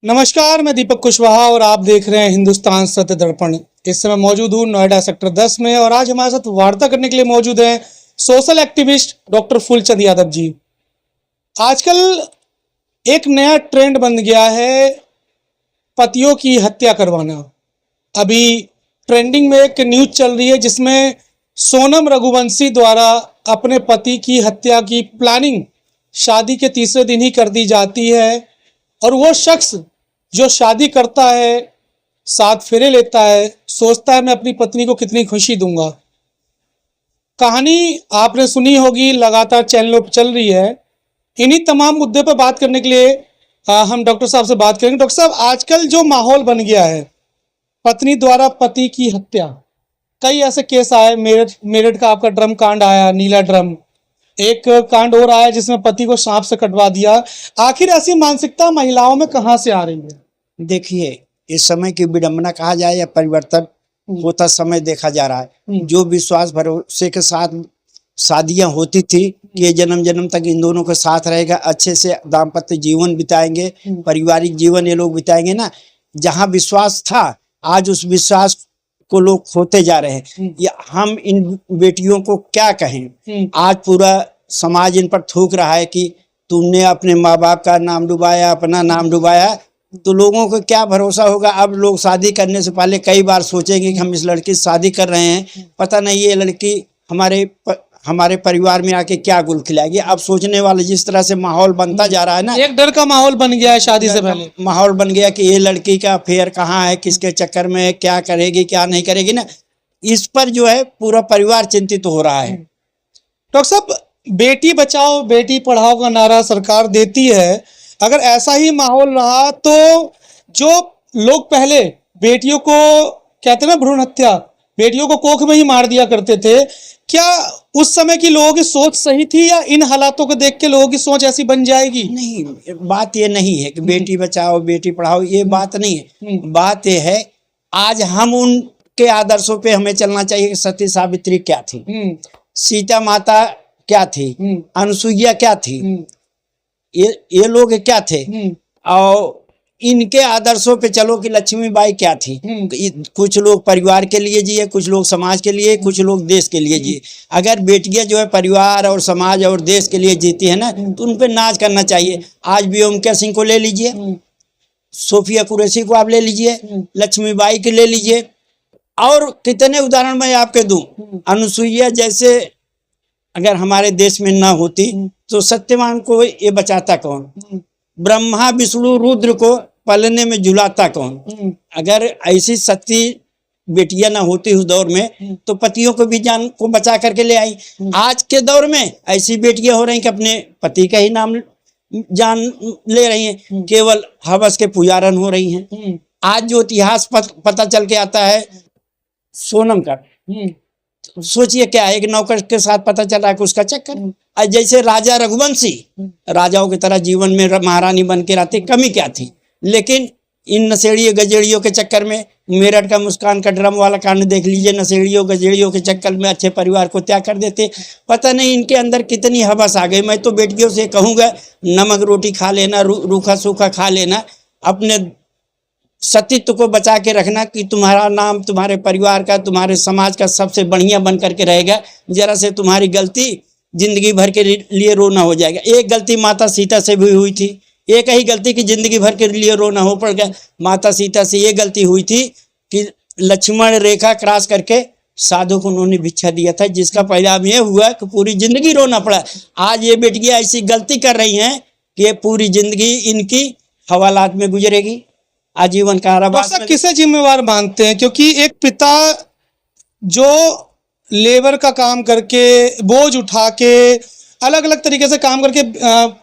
नमस्कार, मैं दीपक कुशवाहा और आप देख रहे हैं हिंदुस्तान सत्य दर्पण। इस समय मौजूद हूँ नोएडा सेक्टर 10 में और आज हमारे साथ वार्ता करने के लिए मौजूद हैं social activist doctor Phoolchand Yadav ji. आजकल एक नया ट्रेंड बन गया है पतियों की हत्या करवाना। अभी ट्रेंडिंग में एक न्यूज चल रही है जिसमें सोनम रघुवंशी द्वारा अपने पति की हत्या की प्लानिंग शादी के तीसरे दिन ही कर दी जाती है और वो शख्स जो शादी करता है, 7 फेरे लेता है, सोचता है मैं अपनी पत्नी को कितनी खुशी दूंगा। कहानी आपने सुनी होगी, लगातार चैनलों पर चल रही है। इन्हीं तमाम मुद्दे पर बात करने के लिए हम डॉक्टर साहब से बात करेंगे। डॉक्टर साहब, आजकल जो माहौल बन गया है पत्नी द्वारा पति की हत्या, कई ऐसे केस आए। मेरठ का आपका ड्रम कांड आया, नीला ड्रम। एक कांड और आया जिसमें पति को सांप से कटवा दिया। आखिर ऐसी मानसिकता महिलाओं में कहां से आ रही है? देखिए, इस समय की विडंबना कहा जाए या परिवर्तन होता समय देखा जा रहा है। जो विश्वास भरोसे के साथ शादियां होती थी कि ये जन्म जन्म तक इन दोनों के साथ रहेगा, अच्छे से दाम्पत्य जीवन बिताएंगे, पारिवारिक जीवन ये लोग बिताएंगे ना, जहां विश्वास था आज उस विश्वास को लोग खोते जा रहे हैं। या हम इन बेटियों को क्या कहें? आज पूरा समाज इन पर थूक रहा है कि तुमने अपने माँ बाप का नाम डुबाया, अपना नाम डुबाया, तो लोगों को क्या भरोसा होगा? अब लोग शादी करने से पहले कई बार सोचेंगे कि हम इस लड़की से शादी कर रहे हैं, पता नहीं ये लड़की हमारे परिवार में आके क्या गुल खिलाएगी। अब सोचने वाले जिस तरह से माहौल बनता जा रहा है ना, एक डर का माहौल बन गया है। शादी से पहले माहौल बन गया कि ये लड़की का अफेयर कहाँ है, किसके चक्कर में है, क्या करेगी क्या नहीं करेगी ना, इस पर जो है पूरा परिवार चिंतित हो रहा है। डॉक्टर साहब, बेटी बचाओ बेटी पढ़ाओ का नारा सरकार देती है। अगर ऐसा ही माहौल रहा तो जो लोग पहले बेटियों को कहते ना भ्रूण हत्या, बेटियों को कोख में ही मार दिया करते थे, क्या उस समय की लोगों की सोच सही थी या इन हालातों को देख के लोगों की सोच ऐसी बन जाएगी? नहीं, बात ये नहीं है कि बेटी बचाओ बेटी पढ़ाओ, ये बात नहीं है। बात ये है आज हम उनके आदर्शों पे हमें चलना चाहिए कि सती सावित्री क्या थी, सीता माता क्या थी, अनुसुईया क्या थी, ये लोग क्या थे, और इनके आदर्शों पे चलो कि लक्ष्मीबाई क्या थी। कुछ लोग परिवार के लिए जिए, कुछ लोग समाज के लिए, कुछ लोग देश के लिए जिए। अगर बेटियां जो है परिवार और समाज और देश के लिए जीती है ना, तो उन पे नाच करना चाहिए। आज व्योमिका सिंह को ले लीजिए, सोफिया कुरैशी को आप ले लीजिए, लक्ष्मीबाई के ले लीजिए, और कितने उदाहरण मैं आपके दूं। अनुसुईया जैसे अगर हमारे देश में ना होती तो सत्यवान को ये बचाता कौन? ब्रह्मा विष्णु रुद्र को पलने में झुलाता कौन? अगर ऐसी सती बेटियां ना होती उस दौर में तो पतियों को भी जान को बचा करके ले आई। आज के दौर में ऐसी बेटियां हो रही कि अपने पति का ही नाम जान ले रही हैं, केवल हवस के पुजारन हो रही हैं। आज जो इतिहास पता चल के आता है सोनम का, सोचिए क्या है, एक नौकर के साथ पता चल रहा है कि उसका चक्कर। जैसे राजा रघुवंशी राजाओं की तरह जीवन में महारानी बन के रहते, कमी क्या थी? लेकिन इन नशेड़ियों गजेड़ियों के चक्कर में, मेरठ का मुस्कान का ड्रम वाला कांड देख लीजिए, नशेड़ियों गजेड़ियों के चक्कर में अच्छे परिवार को त्याग कर देते। पता नहीं इनके अंदर कितनी हवस आ गई। मैं तो बेटियों से कहूँगा नमक रोटी खा लेना, रूखा सूखा खा लेना, अपने सतीत्व को बचा के रखना कि तुम्हारा नाम तुम्हारे परिवार का, तुम्हारे समाज का सबसे बढ़िया बन करके रहेगा। जरा से तुम्हारी गलती जिंदगी भर के लिए रोना हो जाएगा। एक गलती माता सीता से भी हुई थी, एक ही गलती की जिंदगी भर के लिए रोना हो पड़ गया। माता सीता से ये गलती हुई थी कि लक्ष्मण रेखा क्रॉस करके साधु को उन्होंने भिक्षा दिया था, जिसका परिणाम ये हुआ कि पूरी जिंदगी रोना पड़ा। आज ये बेटियां ऐसी गलती कर रही हैं कि पूरी जिंदगी इनकी हवालात में गुजरेगी, आजीवन कारावास। किसे जिम्मेवार मानते हैं? क्योंकि एक पिता जो लेबर का काम करके, बोझ उठा के, अलग अलग तरीके से काम करके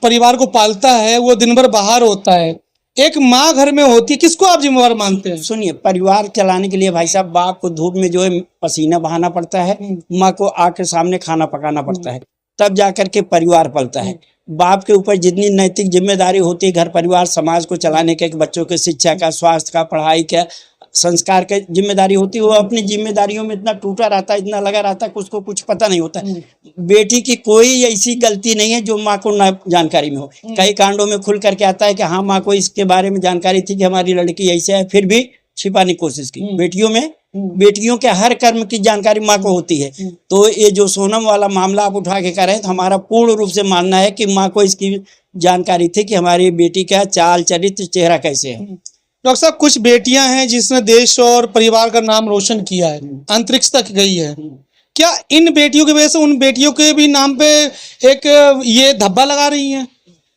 परिवार को पालता है, वो दिन भर बाहर होता है। एक माँ घर में होती है, किसको आप जिम्मेवार मानते हैं? सुनिए, परिवार चलाने के लिए भाई साहब बाप को धूप में जो है पसीना बहाना पड़ता है, माँ को आग के सामने खाना पकाना पड़ता है, तब जाकर के परिवार पलता है। बाप के ऊपर जितनी नैतिक जिम्मेदारी होती है घर परिवार समाज को चलाने के, बच्चों के शिक्षा का, स्वास्थ्य का, पढ़ाई का, संस्कार की जिम्मेदारी होती है, वो अपनी जिम्मेदारियों में इतना टूटा रहता है, इतना लगा रहता है कि उसको कुछ पता नहीं होता। बेटी की कोई ऐसी गलती नहीं है जो माँ को ना जानकारी में हो। कई कांडों में खुल करके आता है कि हाँ माँ को इसके बारे में जानकारी थी कि हमारी लड़की ऐसे है, फिर भी छिपाने की कोशिश की। बेटियों के हर कर्म की जानकारी माँ को होती है। तो ये जो सोनम वाला मामला आप उठा के कर रहे हैं, तो हमारा पूर्ण रूप से मानना है कि माँ को इसकी जानकारी थी कि हमारी बेटी का चाल चरित्र चेहरा कैसे है। डॉक्टर साहब, कुछ बेटियां हैं जिसने देश और परिवार का नाम रोशन किया है, अंतरिक्ष तक गई है। क्या इन बेटियों की वजह से उन बेटियों के भी नाम पे एक ये धब्बा लगा रही हैं?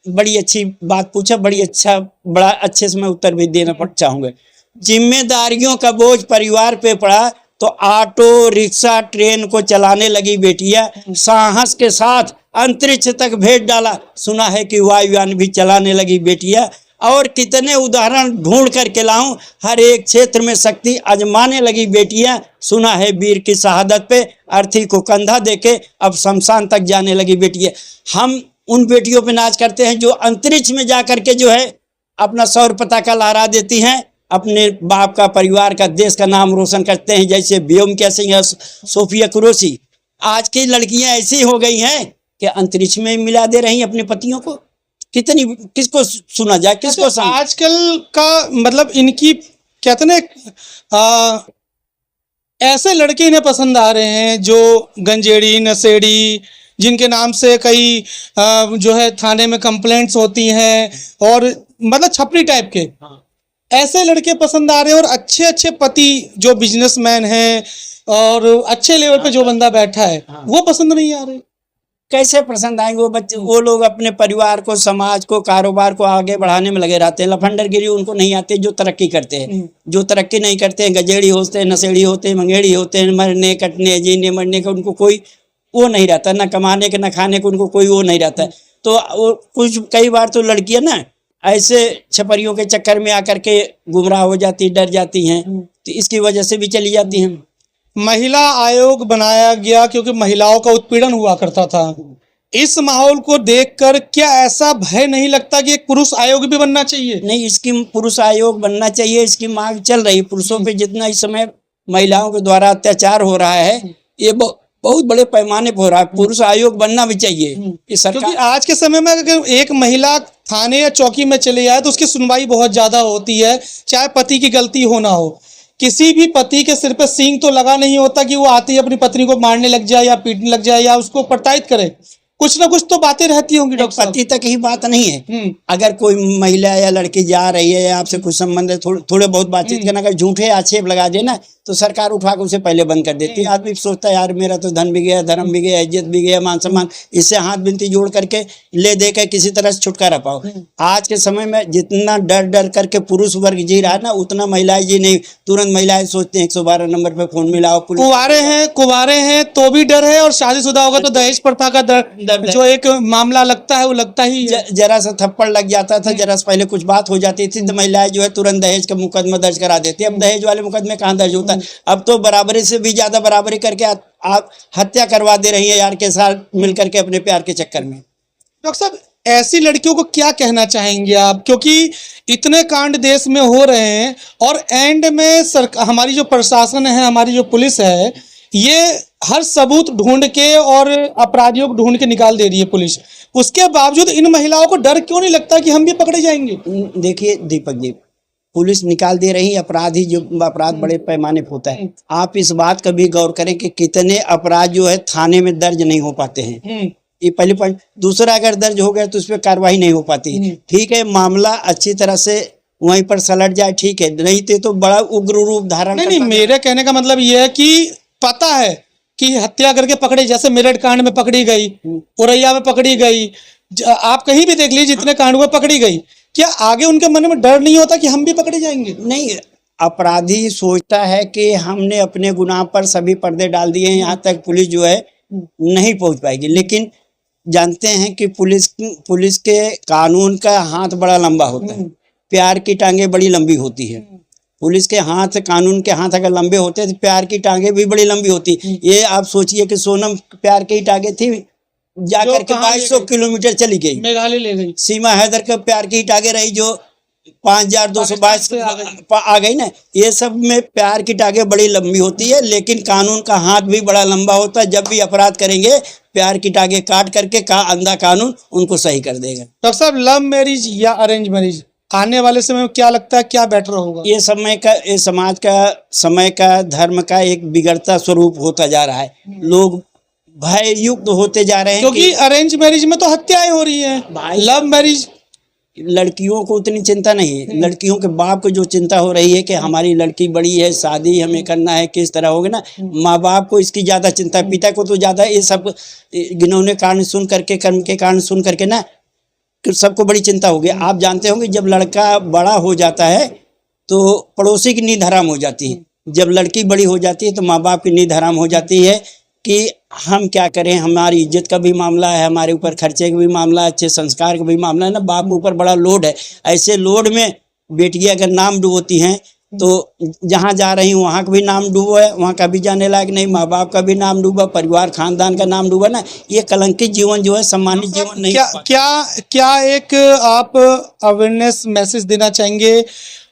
बड़ी अच्छी बात पूछा, बड़ा अच्छे से मैं उत्तर भी देना चाहूंगा। जिम्मेदारियों का बोझ परिवार पे पड़ा तो ऑटो रिक्शा ट्रेन को चलाने लगी बेटियां, साहस के साथ अंतरिक्ष तक भेज डाला। सुना है कि वायुयान भी चलाने लगी बेटियां, और कितने उदाहरण ढूंढ करके लाऊं। हर एक क्षेत्र में शक्ति आजमाने लगी बेटियां। सुना है वीर की शहादत पे अर्थी को कंधा देके अब शमशान तक जाने लगी बेटियां। हम उन बेटियों पे नाच करते हैं जो अंतरिक्ष में जा करके जो है अपना सौर पताका लहरा देती हैं, अपने बाप का, परिवार का, देश का नाम रोशन करते हैं। जैसे व्योमिका सिंह, सोफिया कुरैशी। आज की लड़कियां ऐसी हो गई हैं कि अंतरिक्ष में मिला दे रही अपने पतियों को। किसको सुना जाए, किसको आजकल का मतलब इनकी कहते ना, ऐसे लड़के इन्हें पसंद आ रहे हैं जो गंजेड़ी, नशेड़ी, जिनके नाम से कई जो है थाने में कंप्लेंट्स होती हैं, और मतलब छपरी टाइप के ऐसे लड़के पसंद आ रहे हैं। और अच्छे अच्छे पति जो बिजनेसमैन हैं और अच्छे लेवल पे जो बंदा बैठा है, वो पसंद नहीं आ रहे। कैसे पसंद आएंगे वो बच्चे? वो लोग अपने परिवार को, समाज को, कारोबार को आगे बढ़ाने में लगे रहते हैं। लफंडरगिरी उनको नहीं आते जो तरक्की करते हैं। जो तरक्की नहीं करते हैं, गजेड़ी होते हैं, नशेड़ी होते हैं, मंगेड़ी होते हैं, मरने कटने जीने मरने का उनको कोई वो नहीं रहता, ना कमाने के ना खाने को उनको कोई वो नहीं रहता। तो वो कई बार तो लड़कियां ना ऐसे छपरियों के चक्कर में आकर के गुमराह हो जाती, डर जाती हैं, तो इसकी वजह से भी चली जाती हैं। महिला आयोग बनाया गया क्योंकि महिलाओं का उत्पीड़न हुआ करता था। इस माहौल को देखकर क्या ऐसा भय नहीं लगता कि एक पुरुष आयोग भी बनना चाहिए? नहीं, इसकी पुरुष आयोग बनना चाहिए, इसकी मांग चल रही। पुरुषों पे जितना इस समय महिलाओं के द्वारा अत्याचार हो रहा है, ये बहुत बड़े पैमाने पर हो रहा है। पुरुष आयोग बनना भी चाहिए। इस सरकार, क्योंकि आज के समय में अगर एक महिला थाने या चौकी में चले जाए तो उसकी सुनवाई बहुत ज्यादा होती है, चाहे पति की गलती हो ना हो। किसी भी पति के सिर पे सींग तो लगा नहीं होता कि वो आती है अपनी पत्नी को मारने लग जाए या पीटने लग जाए या उसको प्रताड़ित करे। कुछ ना कुछ तो बातें रहती होंगी डॉक्टर साहब। पति तक ही बात नहीं है। अगर कोई महिला या लड़की जा रही है या आपसे कुछ संबंध है, थोड़े बहुत बातचीत करना, अगर झूठे आक्षेप लगा देना तो सरकार उठा के उसे पहले बंद कर देती है। आदमी सोचता है यार मेरा तो धन भी गया, धर्म भी गया, इज्जत भी गया, मान सम्मान, इससे हाथ बिनती जोड़ करके ले दे कर किसी तरह से छुटकारा पाओ। आज के समय में जितना डर डर करके पुरुष वर्ग जी रहा है ना, उतना महिलाएं जी नहीं। तुरंत महिलाएं सोचते हैं 112 नंबर पे फोन मिलाओ। कुंवारे हैं तो भी डर है, और शादीशुदा होगा तो दहेज प्रथा का दर्द जो एक मामला लगता है वो लगता ही है। जरा सा थप्पड़ लग जाता था, जरा से पहले कुछ बात हो जाती थी तो महिलाएं जो है तुरंत दहेज का मुकदमा दर्ज करा देती। अब दहेज वाले मुकदमे कहाँ दर्ज होता है? अब तो बराबरी से भी ज्यादा बराबरी करके आप हत्या करवा दे रही है यार के साथ मिलकर के अपने प्यार के चक्कर में। डॉक्टर साहब, ऐसी लड़कियों को क्या कहना चाहेंगे आप? क्योंकि इतने कांड देश में हो रहे हैं और एंड में हमारी जो प्रशासन है, हमारी जो पुलिस है, ये हर सबूत ढूंढ के और अपराधियों को ढूंढ के निकाल दे रही है पुलिस। उसके बावजूद इन महिलाओं को डर क्यों नहीं लगता कि हम भी पकड़े जाएंगे? देखिए दीपक जी, पुलिस निकाल दे रही, अपराधी जो अपराध बड़े पैमाने पर होता है। आप इस बात का भी गौर करें कि कितने अपराध जो है थाने में दर्ज नहीं हो पाते हैं। ये पहले पॉइंट। दूसरा, अगर दर्ज हो गया तो उस पर कार्रवाई नहीं हो पाती। ठीक है, मामला अच्छी तरह से वहीं पर सलट जाए, ठीक है, नहीं तो बड़ा उग्र रूप धारण। नहीं, मेरे कहने का मतलब ये है कि पता है कि हत्या करके पकड़े, जैसे मेरठ कांड में पकड़ी गई, औरैया में पकड़ी गई, आप कहीं भी देख लीजिए जितने कांड हुए पकड़ी गई। क्या आगे उनके मन में डर नहीं होता कि हम भी पकड़े जाएंगे? नहीं, अपराधी सोचता है कि हमने अपने गुनाह पर सभी पर्दे डाल दिए हैं, यहाँ तक पुलिस जो है नहीं पहुंच पाएगी। लेकिन जानते हैं कि पुलिस के कानून का हाथ बड़ा लंबा होता है, प्यार की टांगे बड़ी लंबी होती है। पुलिस के हाथ, कानून के हाथ अगर लंबे होते तो प्यार की टांगे भी बड़ी लंबी होती। ये आप सोचिए कि सोनम प्यार की टांगे थी, जाकर के 2200 किलोमीटर चली गई, मेघालय ले गई। सीमा हैदर का प्यार की टांगे रही जो 5222 आ गई ना। ये सब में प्यार की टांगे बड़ी लंबी होती है, लेकिन कानून का हाथ भी बड़ा लंबा होता है। जब भी अपराध करेंगे प्यार की टांगे काट करके अंधा कानून उनको सही कर देगा। डॉक्टर साहब, लव मैरिज या अरेंज मैरिज आने वाले समय में क्या लगता है, क्या बेटर होगा? ये समाज का, समय का, धर्म का एक बिगड़ता स्वरूप होता जा रहा है। लोग भय युक्त होते जा रहे हैं, क्योंकि अरेंज मैरिज में तो हत्याएं हो रही हैं, लव मैरिज लड़कियों को उतनी चिंता नहीं है। लड़कियों के बाप को जो चिंता हो रही है कि हमारी लड़की बड़ी है, शादी हमें करना है, किस तरह होगा ना, माँ बाप को इसकी ज्यादा चिंता है। पिता को तो ज्यादा ये सब घिनौने कारण सुन करके, कर्म के कारण सुन करके ना, सबको बड़ी चिंता होगी। आप जानते होंगे जब लड़का बड़ा हो जाता है तो पड़ोसी की नींद हराम हो जाती है। जब लड़की बड़ी हो जाती है तो माँ बाप की नींद हराम हो जाती है कि हम क्या करें, हमारी इज्जत का भी मामला है, हमारे ऊपर खर्चे का भी मामला है, अच्छे संस्कार का भी मामला है ना। बाप के ऊपर बड़ा लोड है। ऐसे लोड में बेटियां अगर नाम डुबोती हैं तो जहाँ जा रही हूँ वहाँ का भी नाम डूबो है, वहाँ का भी जाने लायक नहीं, माँ बाप का भी नाम डूबा, परिवार खानदान का नाम डूबा ना। ये कलंकित जीवन जो है सम्मानित जीवन नहीं। क्या एक आप अवेयरनेस मैसेज देना चाहेंगे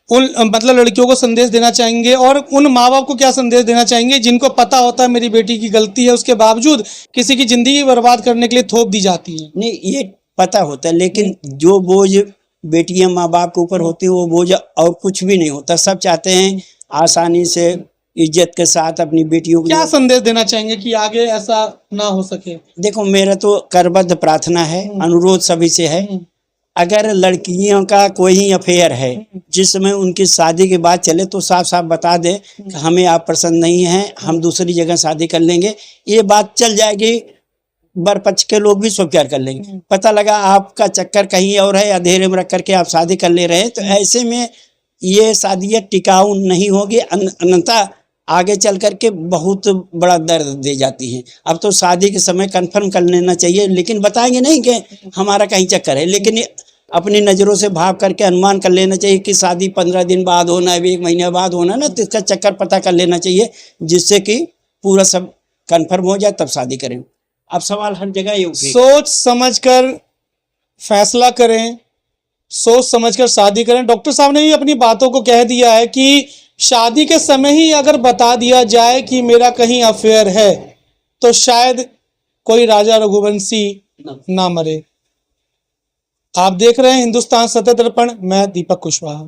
उन, मतलब लड़कियों को संदेश देना चाहेंगे, और उन माँ बाप को क्या संदेश देना चाहेंगे जिनको पता होता है मेरी बेटी की गलती है, उसके बावजूद किसी की जिंदगी बर्बाद करने के लिए थोप दी जाती है? नहीं, ये पता होता है, लेकिन जो बोझ बेटियां माँ बाप के ऊपर होती है वो बोझ और कुछ भी नहीं होता। सब चाहते हैं आसानी से इज्जत के साथ अपनी बेटियों को। क्या संदेश देना चाहेंगे कि आगे ऐसा ना हो सके? देखो, मेरा तो करबद्ध प्रार्थना है, अनुरोध सभी से है, अगर लड़कियों का कोई अफेयर है जिसमें उनकी शादी की बात चले तो साफ साफ बता दे कि हमें आप पसंद नहीं हैं, हम दूसरी जगह शादी कर लेंगे। ये बात चल जाएगी, बर पक्ष के लोग भी स्वीकार कर लेंगे। पता लगा आपका चक्कर कहीं और है, अंधेरे में रख करके आप शादी कर ले रहे हैं, तो ऐसे में ये शादियाँ टिकाऊ नहीं होगी, अन्यथा आगे चल करके बहुत बड़ा दर्द दे जाती हैं। अब तो शादी के समय कन्फर्म कर लेना चाहिए, लेकिन बताएंगे नहीं कि हमारा कहीं चक्कर है, लेकिन अपनी नज़रों से भाव करके अनुमान कर लेना चाहिए कि शादी 15 दिन बाद होना है, 1 महीने बाद होना है ना, तो इसका चक्कर पता कर लेना चाहिए, जिससे कि पूरा सब कन्फर्म हो जाए, तब शादी करें। अब सवाल हर जगह ये सोच समझकर फैसला करें, सोच समझकर शादी करें। डॉक्टर साहब ने भी अपनी बातों को कह दिया है कि शादी के समय ही अगर बता दिया जाए कि मेरा कहीं अफेयर है तो शायद कोई राजा रघुवंशी ना मरे। आप देख रहे हैं हिंदुस्तान सत्य दर्पण, मैं दीपक कुशवाहा।